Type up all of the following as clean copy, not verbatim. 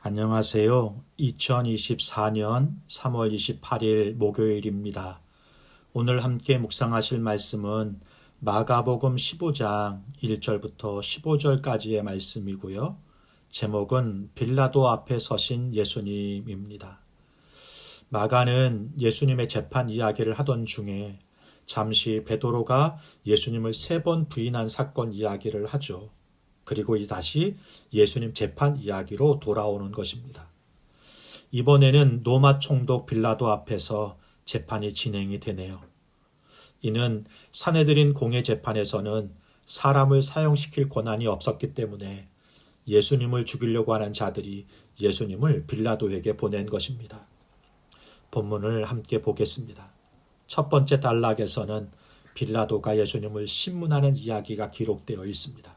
안녕하세요. 2024년 3월 28일 목요일입니다. 오늘 함께 묵상하실 말씀은 마가복음 15장 1절부터 15절까지의 말씀이고요. 제목은 빌라도 앞에 서신 예수님입니다. 마가는 예수님의 재판 이야기를 하던 중에 잠시 베드로가 예수님을 3번 부인한 사건 이야기를 하죠. 그리고 다시 예수님 재판 이야기로 돌아오는 것입니다. 이번에는 로마 총독 빌라도 앞에서 재판이 진행이 되네요. 이는 사내들인 공회 재판에서는 사람을 사형시킬 권한이 없었기 때문에 예수님을 죽이려고 하는 자들이 예수님을 빌라도에게 보낸 것입니다. 본문을 함께 보겠습니다. 첫 번째 단락에서는 빌라도가 예수님을 신문하는 이야기가 기록되어 있습니다.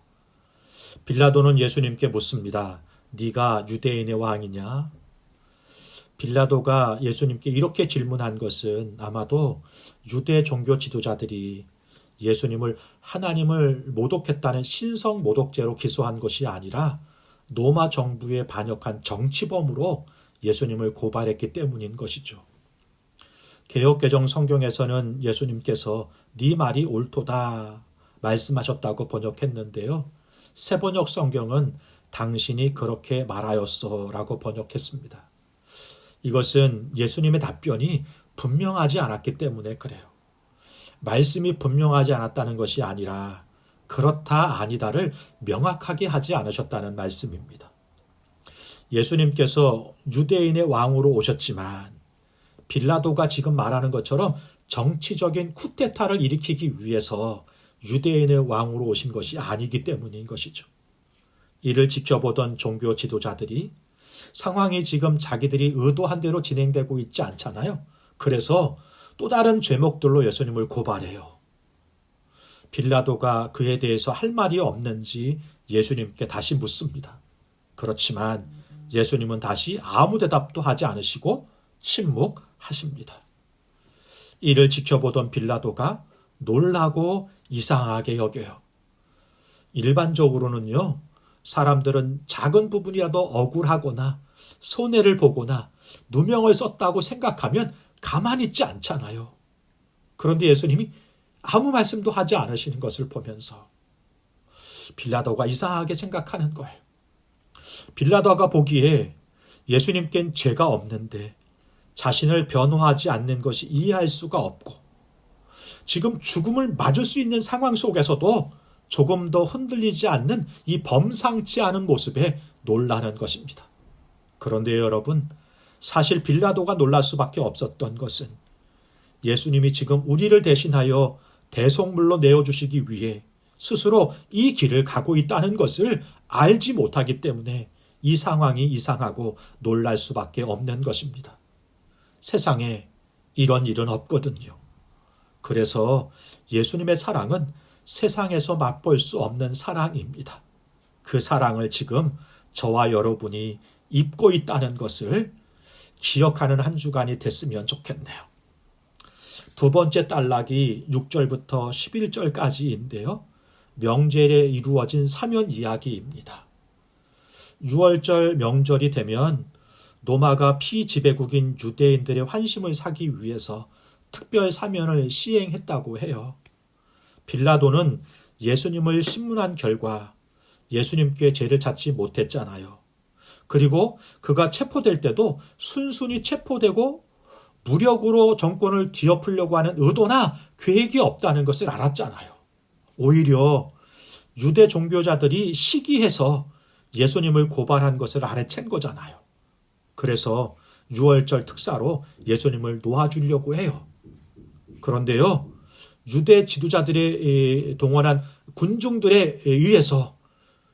빌라도는 예수님께 묻습니다. 네가 유대인의 왕이냐? 빌라도가 예수님께 이렇게 질문한 것은 아마도 유대 종교 지도자들이 예수님을 하나님을 모독했다는 신성 모독죄로 기소한 것이 아니라 로마 정부에 반역한 정치범으로 예수님을 고발했기 때문인 것이죠. 개역개정 성경에서는 예수님께서 네 말이 옳도다 말씀하셨다고 번역했는데요. 새번역 성경은 당신이 그렇게 말하였어 라고 번역했습니다. 이것은 예수님의 답변이 분명하지 않았기 때문에 그래요. 말씀이 분명하지 않았다는 것이 아니라 그렇다 아니다를 명확하게 하지 않으셨다는 말씀입니다. 예수님께서 유대인의 왕으로 오셨지만 빌라도가 지금 말하는 것처럼 정치적인 쿠데타를 일으키기 위해서 유대인의 왕으로 오신 것이 아니기 때문인 것이죠. 이를 지켜보던 종교 지도자들이 상황이 지금 자기들이 의도한 대로 진행되고 있지 않잖아요. 그래서 또 다른 죄목들로 예수님을 고발해요. 빌라도가 그에 대해서 할 말이 없는지 예수님께 다시 묻습니다. 그렇지만 예수님은 다시 아무 대답도 하지 않으시고 침묵하십니다. 이를 지켜보던 빌라도가 놀라고 이상하게 여겨요. 일반적으로는요, 사람들은 작은 부분이라도 억울하거나 손해를 보거나 누명을 썼다고 생각하면 가만히 있지 않잖아요. 그런데 예수님이 아무 말씀도 하지 않으시는 것을 보면서 빌라도가 이상하게 생각하는 거예요. 빌라도가 보기에 예수님께는 죄가 없는데 자신을 변호하지 않는 것이 이해할 수가 없고 지금 죽음을 맞을 수 있는 상황 속에서도 조금 더 흔들리지 않는 이 범상치 않은 모습에 놀라는 것입니다. 그런데 여러분, 사실 빌라도가 놀랄 수밖에 없었던 것은 예수님이 지금 우리를 대신하여 대속물로 내어주시기 위해 스스로 이 길을 가고 있다는 것을 알지 못하기 때문에 이 상황이 이상하고 놀랄 수밖에 없는 것입니다. 세상에 이런 일은 없거든요. 그래서 예수님의 사랑은 세상에서 맛볼 수 없는 사랑입니다. 그 사랑을 지금 저와 여러분이 입고 있다는 것을 기억하는 한 주간이 됐으면 좋겠네요. 두 번째 단락이 6절부터 11절까지인데요. 명절에 이루어진 사면 이야기입니다. 6월절 명절이 되면 로마가 피지배국인 유대인들의 환심을 사기 위해서 특별 사면을 시행했다고 해요. 빌라도는 예수님을 신문한 결과 예수님께 죄를 찾지 못했잖아요. 그리고 그가 체포될 때도 순순히 체포되고 무력으로 정권을 뒤엎으려고 하는 의도나 계획이 없다는 것을 알았잖아요. 오히려 유대 종교자들이 시기해서 예수님을 고발한 것을 알아챈 거잖아요. 그래서 6월절 특사로 예수님을 놓아주려고 해요. 그런데요, 유대 지도자들의 동원한 군중들에 의해서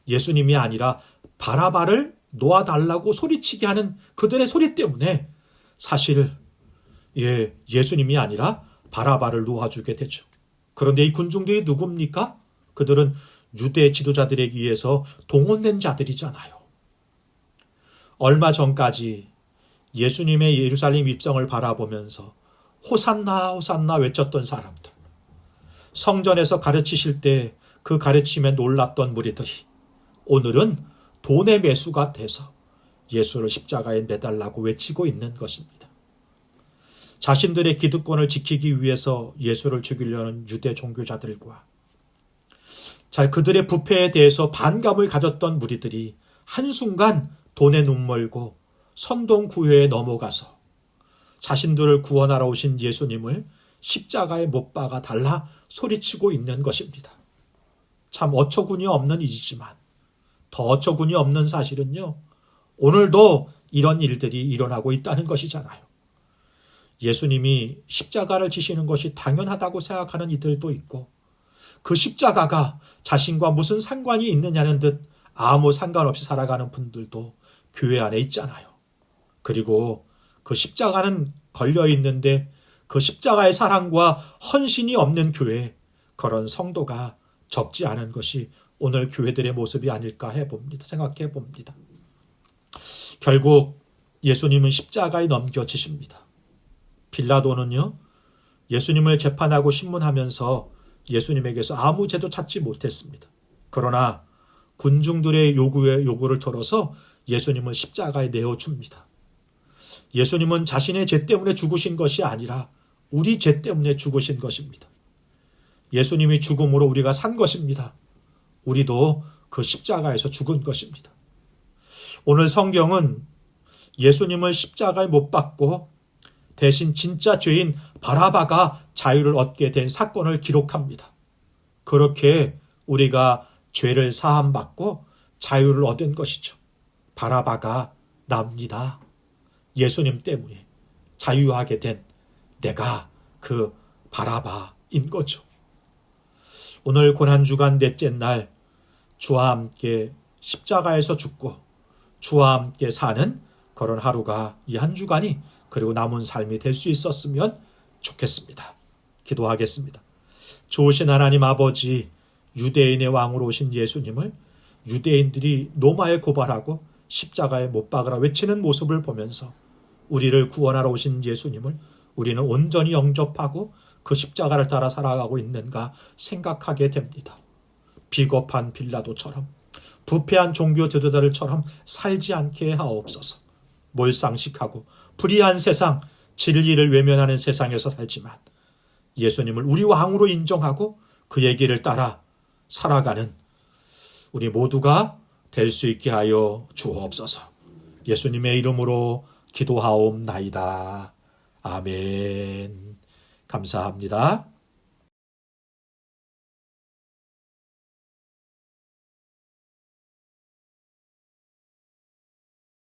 예수님이 아니라 바라바를 놓아달라고 소리치게 하는 그들의 소리 때문에 사실 예수님이 아니라 바라바를 놓아주게 되죠. 그런데 이 군중들이 누굽니까? 그들은 유대 지도자들에 의해서 동원된 자들이잖아요. 얼마 전까지 예수님의 예루살렘 입성을 바라보면서 호산나 호산나 외쳤던 사람들, 성전에서 가르치실 때 그 가르침에 놀랐던 무리들이 오늘은 돈의 매수가 돼서 예수를 십자가에 매달라고 외치고 있는 것입니다. 자신들의 기득권을 지키기 위해서 예수를 죽이려는 유대 종교자들과 그들의 부패에 대해서 반감을 가졌던 무리들이 한순간 돈에 눈멀고 선동구회에 넘어가서 자신들을 구원하러 오신 예수님을 십자가에 못 박아 달라 소리치고 있는 것입니다. 참 어처구니 없는 일이지만 더 어처구니 없는 사실은요, 오늘도 이런 일들이 일어나고 있다는 것이잖아요. 예수님이 십자가를 지시는 것이 당연하다고 생각하는 이들도 있고, 그 십자가가 자신과 무슨 상관이 있느냐는 듯 아무 상관없이 살아가는 분들도 교회 안에 있잖아요. 그리고 그 십자가는 걸려 있는데 그 십자가의 사랑과 헌신이 없는 교회, 그런 성도가 적지 않은 것이 오늘 교회들의 모습이 아닐까 생각해 봅니다. 결국 예수님은 십자가에 넘겨지십니다. 빌라도는요, 예수님을 재판하고 신문하면서 예수님에게서 아무 죄도 찾지 못했습니다. 그러나 군중들의 요구를 들어서 예수님을 십자가에 내어줍니다. 예수님은 자신의 죄 때문에 죽으신 것이 아니라 우리 죄 때문에 죽으신 것입니다. 예수님이 죽음으로 우리가 산 것입니다. 우리도 그 십자가에서 죽은 것입니다. 오늘 성경은 예수님을 십자가에 못 박고 대신 진짜 죄인 바라바가 자유를 얻게 된 사건을 기록합니다. 그렇게 우리가 죄를 사함받고 자유를 얻은 것이죠. 바라바가 납니다. 예수님 때문에 자유하게 된 내가 그 바라바인 거죠. 오늘 고난주간 넷째 날 주와 함께 십자가에서 죽고 주와 함께 사는 그런 하루가 이 한 주간이 그리고 남은 삶이 될 수 있었으면 좋겠습니다. 기도하겠습니다. 좋으신 하나님 아버지, 유대인의 왕으로 오신 예수님을 유대인들이 로마에 고발하고 십자가에 못 박으라 외치는 모습을 보면서 우리를 구원하러 오신 예수님을 우리는 온전히 영접하고 그 십자가를 따라 살아가고 있는가 생각하게 됩니다. 비겁한 빌라도처럼, 부패한 종교 지도자들처럼 살지 않게 하옵소서. 몰상식하고 불의한 세상, 진리를 외면하는 세상에서 살지만 예수님을 우리 왕으로 인정하고 그의 길을 따라 살아가는 우리 모두가 될 수 있게 하여 주옵소서. 예수님의 이름으로 기도하옵나이다. 아멘. 감사합니다.